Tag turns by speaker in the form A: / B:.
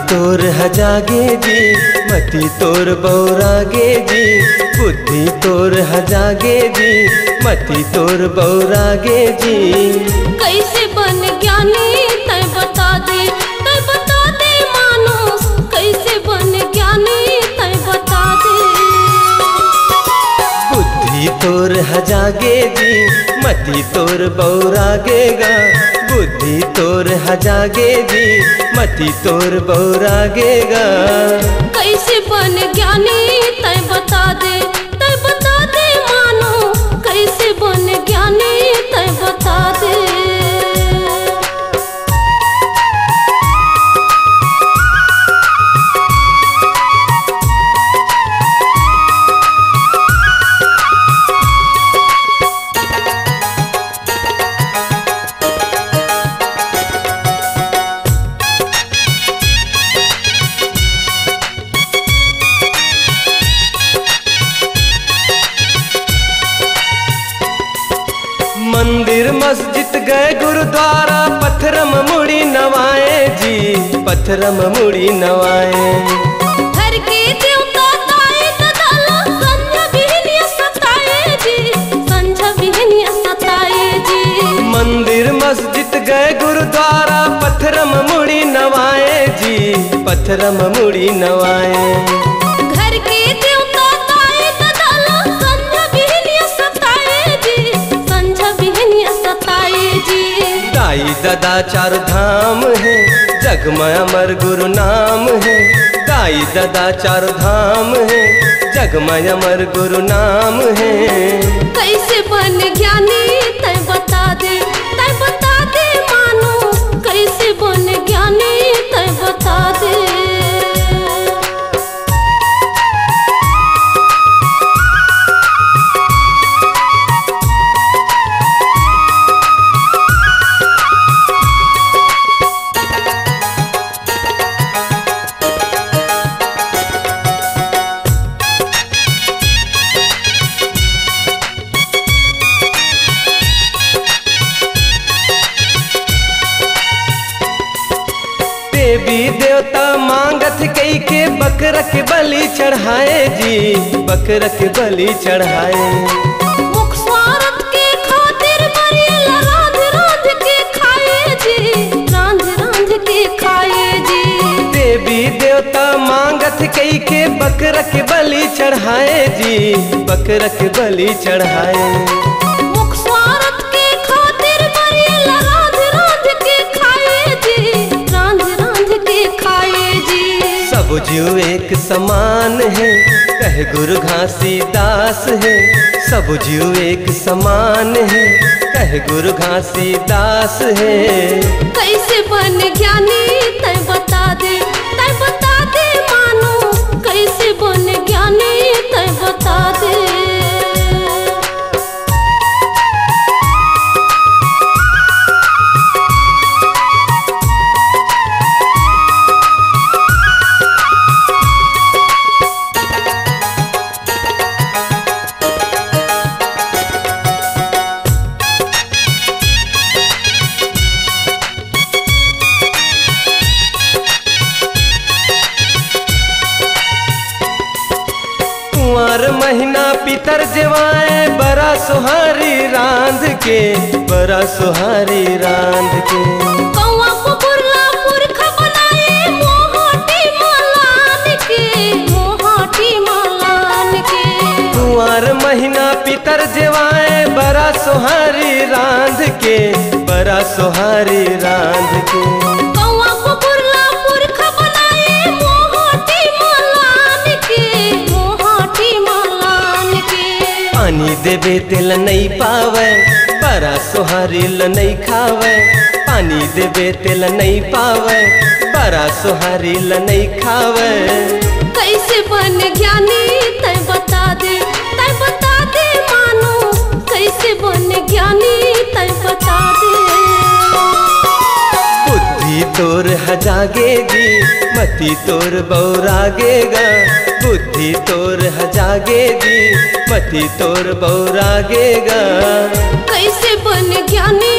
A: तोर हजागे जी मती तोर बौरागे जी, बुद्धि तोर हजागे जी मती तोर बौरागे जी।
B: कैसे बन ज्ञानी तय बता दे मानुष, कैसे बन ज्ञानी तय बता दे।
A: बुद्धि तोर हजागे जी मती तोर बौरागेगा, बुद्धि तोर हजागे जी मती तोर बौरागेगा।
B: कैसे बन ज्ञानी तय बता दे मानो, कैसे बन ज्ञानी तय बता दे।
A: मंदिर मस्जिद गए गुरुद्वारा, पत्थरम मुड़ी नवाए जी, पत्थरम मुड़ी नवाए।
B: घर के देवता ताए ददाला, संझा बिहनिया सताए जी, संझा बिहनिया सताए जी।
A: मंदिर मस्जिद गए गुरुद्वारा, पत्थरम मुड़ी नवाए जी, पत्थरम मुड़ी नवाए।
B: घर के देवता ताए ददाला, संझा बिहनिया सताए जी, संझा बिहनिया सताए जी।
A: दाई ददा चार धाम है, जग में अमर गुरु नाम है। दाई ददा चार धाम है, जग में अमर गुरु नाम है।
B: कैसे बन ज्ञानी तय बता दे मानो, कैसे बन ज्ञानी तय बता दे।
A: देवी देवता मांगत कई के बकरा के बलि चढ़ाए जी, बकरा के बलि चढ़ाए।
B: मुख स्वार्थ के खातिर मरियला, रांध के खाए जी, रांध के खाए जी।
A: देवी देवता मांगत कई के बकरा के बलि चढ़ाए जी, बकरा के बलि चढ़ाए।
B: मुख स्वार्थ के खातिर मरियला, रांध के खाए जी, रांध के खाए जी।
A: सब जीव एक समान है, कह गुरु घासीदास है। सब जीव एक समान है, कह गुरु घासीदास है।
B: कैसे बन ज्ञानी तय बता दे मानो, कैसे बन ज्ञानी तय बता दे।
A: कुंवर महीना पितर जवाए, बड़ा सुहारी रांध के, बड़ा सुहारी रांध के।
B: कौवा पुरला पुरखा बनाए, मोहाटी मालान के, मोहाटी मालान के।
A: कुंवर महीना पितर जवाए, बड़ा सुहारी रांध के, बड़ा सुहारी रांध के।
B: कौवा पुरला पुरखा बनाए, मोहाटी मालान के, मोहाटी मालान के।
A: पानी देवे तेल नहीं पावे, बड़ा सुहारी ल नहीं खावे। पानी देवे तेल नहीं पावे, बड़ा सुहारी ल नहीं खावे।
B: कैसे बन ज्ञानी तय बता दे मानो, कैसे बन ज्ञानी तय बता दे।
A: बुद्धि तोर हजागेगी, मति तोर बौरागेगा। बुद्धि तोर हजागेगी, मति तोर बौरागेगा।
B: कैसे बन ज्ञानी